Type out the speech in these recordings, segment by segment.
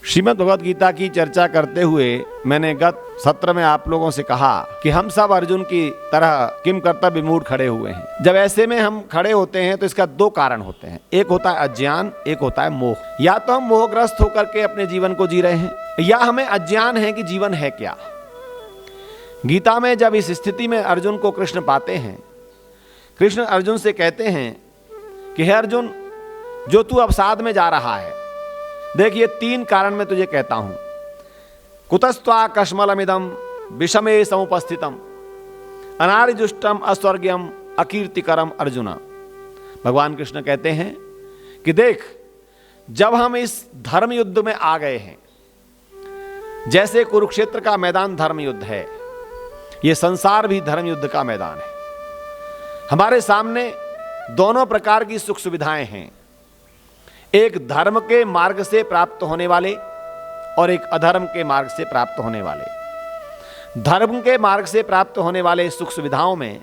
श्रीमद् भगवद गीता की चर्चा करते हुए मैंने गत सत्र में आप लोगों से कहा कि हम सब अर्जुन की तरह किम कर्तव्य विमूढ़ खड़े हुए हैं। जब ऐसे में हम खड़े होते हैं तो इसका दो कारण होते हैं, एक होता है अज्ञान, एक होता है मोह। या तो हम मोहग्रस्त होकर के अपने जीवन को जी रहे हैं या हमें अज्ञान है कि जीवन है क्या। गीता में जब इस स्थिति में अर्जुन को कृष्ण पाते हैं, कृष्ण अर्जुन से कहते हैं कि हे अर्जुन, जो तू अवसाद में जा रहा है, देखिए तीन कारण मैं तुझे कहता हूं। कुतस्त्वा कश्मलमिदम विषमे समुपस्थितम अनार्यजुष्टम अस्वर्ग्यम अकीर्तिकरम अर्जुन। भगवान कृष्ण कहते हैं कि देख, जब हम इस धर्म युद्ध में आ गए हैं, जैसे कुरुक्षेत्र का मैदान धर्म युद्ध है, यह संसार भी धर्म युद्ध का मैदान है। हमारे सामने दोनों प्रकार की सुख सुविधाएं हैं, एक धर्म के मार्ग से प्राप्त होने वाले और एक अधर्म के मार्ग से प्राप्त होने वाले। धर्म के मार्ग से प्राप्त होने वाले सुख सुविधाओं में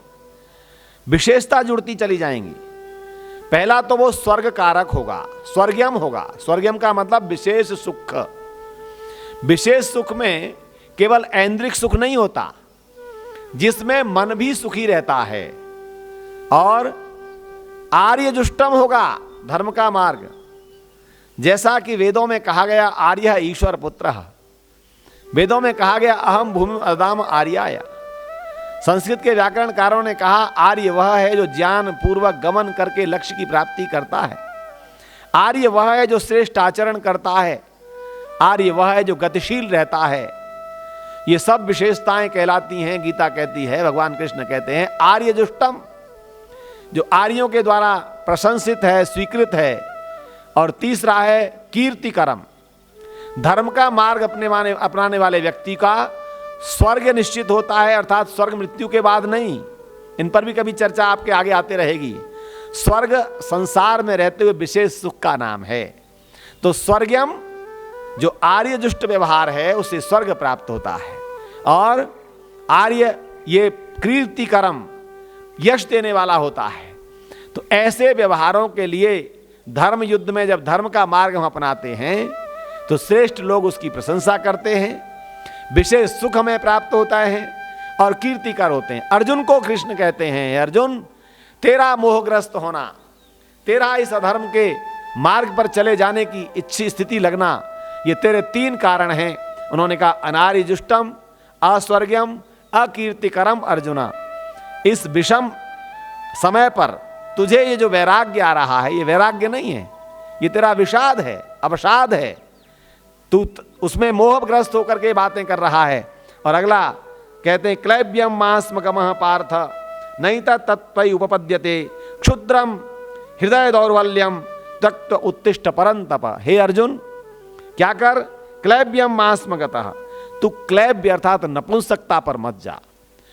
विशेषता जुड़ती चली जाएंगी। पहला तो वो स्वर्ग कारक होगा, स्वर्गयम होगा। स्वर्गयम का मतलब विशेष सुख। विशेष सुख में केवल ऐन्द्रिक सुख नहीं होता, जिसमें मन भी सुखी रहता है। और आर्यजुष्टम होगा धर्म का मार्ग, जैसा कि वेदों में कहा गया आर्य ईश्वर पुत्र। वेदों में कहा गया अहम भूमि अदाम आर्याय। संस्कृत के व्याकरणकारों ने कहा आर्य वह है जो ज्ञान पूर्वक गमन करके लक्ष्य की प्राप्ति करता है। आर्य वह है जो श्रेष्ठ आचरण करता है। आर्य वह है जो गतिशील रहता है। ये सब विशेषताएं कहलाती हैं। गीता कहती है, भगवान कृष्ण कहते हैं आर्यजुष्टम, जो आर्यों के द्वारा प्रशंसित है, स्वीकृत है। और तीसरा है कीर्तिकरम, धर्म का मार्ग अपनाने वाले व्यक्ति का स्वर्ग निश्चित होता है, अर्थात स्वर्ग मृत्यु के बाद नहीं। इन पर भी कभी चर्चा आपके आगे आते रहेगी। स्वर्ग संसार में रहते हुए विशेष सुख का नाम है। तो स्वर्गयम, जो आर्यजुष्ट व्यवहार है, उससे स्वर्ग प्राप्त होता है। और आर्य ये कीर्तिकरम, यश देने वाला होता है। तो ऐसे व्यवहारों के लिए धर्म युद्ध में जब धर्म का मार्ग हम अपनाते हैं तो श्रेष्ठ लोग उसकी प्रशंसा करते हैं, विशेष सुख हमें प्राप्त होता है और कीर्तिकर होते हैं। अर्जुन को कृष्ण कहते हैं, अर्जुन, तेरा मोहग्रस्त होना, तेरा इस अधर्म के मार्ग पर चले जाने की इच्छी स्थिति लगना, ये तेरे तीन कारण हैं। उन्होंने कहा अनार्यजुष्टम, अस्वर्ग्यम, अकीर्तिकरम अर्जुना। इस विषम समय पर तुझे ये जो वैराग्य आ रहा है, ये वैराग्य नहीं है, ये तेरा विषाद है, अवसाद है। तू उसमें मोहग्रस्त होकर के बातें कर रहा है। और अगला कहते हैं क्लैब्यम मास्मगमः पार्थ नहीं तत्त्वयि उपपद्यते क्षुद्रम हृदय दौर्बल्यम त्यक्त उत्तिष्ठ परंतप। हे अर्जुन, क्या कर, क्लैब्यम मास्मगतः, तू क्लैब्य अर्थात नपुंसकता पर मत जा।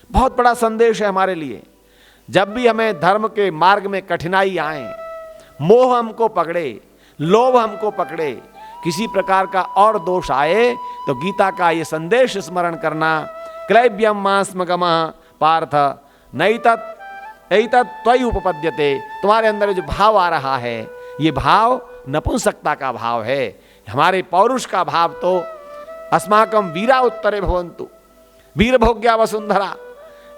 बहुत बड़ा संदेश है हमारे लिए। जब भी हमें धर्म के मार्ग में कठिनाई आए, मोह हमको पकड़े, लोभ हमको पकड़े, किसी प्रकार का और दोष आए, तो गीता का ये संदेश स्मरण करना, क्लैब्यम मास्मगमः पार्थ नैतत् त्वयि उपपद्यते। तुम्हारे अंदर जो भाव आ रहा है, ये भाव नपुंसकता का भाव है। हमारे पौरुष का भाव तो अस्माकं वीरा उत्तरे भवन्तु, वीर भोग्या वसुंधरा।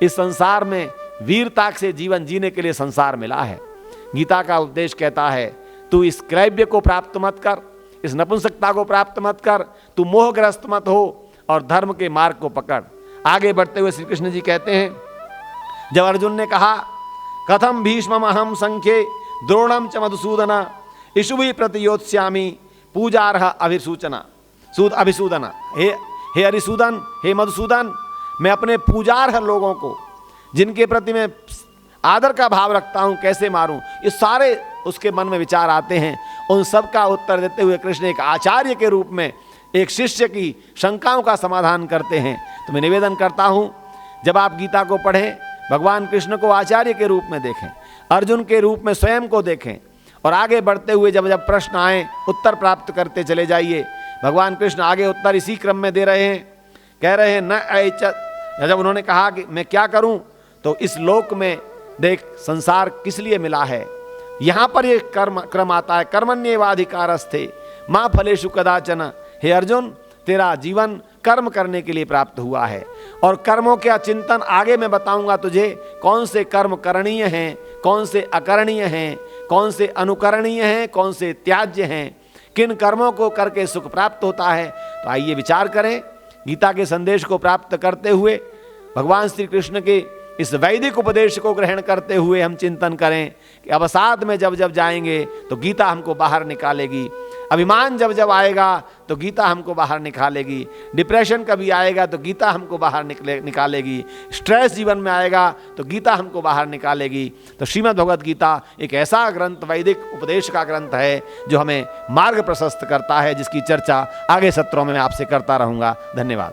इस संसार में वीरता से जीवन जीने के लिए संसार मिला है। गीता का उपदेश कहता है, तू इस क्रैब्य को प्राप्त मत कर, इस नपुंसकता को प्राप्त मत कर, तू मोहग्रस्त मत हो और धर्म के मार्ग को पकड़। आगे बढ़ते हुए श्री कृष्ण जी कहते हैं, जब अर्जुन ने कहा कथम भीष्मम अहम संख्ये द्रोणम च मधुसूदन इषुभि प्रतियोत्स्यामि पूजार्ह अभिसूदन। हे अरिसूदन, हे मधुसूदन, मैं अपने पूजार्ह लोगों को, जिनके प्रति मैं आदर का भाव रखता हूं, कैसे मारूं, ये सारे उसके मन में विचार आते हैं। उन सब का उत्तर देते हुए कृष्ण एक आचार्य के रूप में एक शिष्य की शंकाओं का समाधान करते हैं। तो मैं निवेदन करता हूं, जब आप गीता को पढ़ें, भगवान कृष्ण को आचार्य के रूप में देखें, अर्जुन के रूप में स्वयं को देखें, और आगे बढ़ते हुए जब जब प्रश्न आए, उत्तर प्राप्त करते चले जाइए। भगवान कृष्ण आगे उत्तर इसी क्रम में दे रहे हैं। कह रहे हैं न ऐच, जब उन्होंने कहा कि मैं क्या करूं, तो इस लोक में देख संसार किस लिए मिला है, यहां पर ये क्रम आता है, कर्मण्येवाधिकारस्ते मां फलेषु कदाचन हे अर्जुन, तेरा जीवन कर्म करने के लिए प्राप्त हुआ है और कर्मों का चिंतन आगे मैं बताऊंगा तुझे, कौन से कर्म करणीय हैं, कौन से अकरणीय हैं, कौन से अनुकरणीय हैं, कौन से त्याज्य हैं, किन कर्मों को करके सुख प्राप्त होता है। तो आइए विचार करें, गीता के संदेश को प्राप्त करते हुए भगवान श्री कृष्ण के इस वैदिक उपदेश को ग्रहण करते हुए हम चिंतन करें कि अवसाद में जब जब जाएंगे तो गीता हमको बाहर निकालेगी, अभिमान जब जब आएगा तो गीता हमको बाहर निकालेगी, डिप्रेशन कभी आएगा तो गीता हमको बाहर निकालेगी, स्ट्रेस जीवन में आएगा तो गीता हमको बाहर निकालेगी। तो श्रीमद् भगवद गीता एक ऐसा ग्रंथ, वैदिक उपदेश का ग्रंथ है जो हमें मार्ग प्रशस्त करता है, जिसकी चर्चा आगे सत्रों में मैं आपसे करता रहूँगा। धन्यवाद।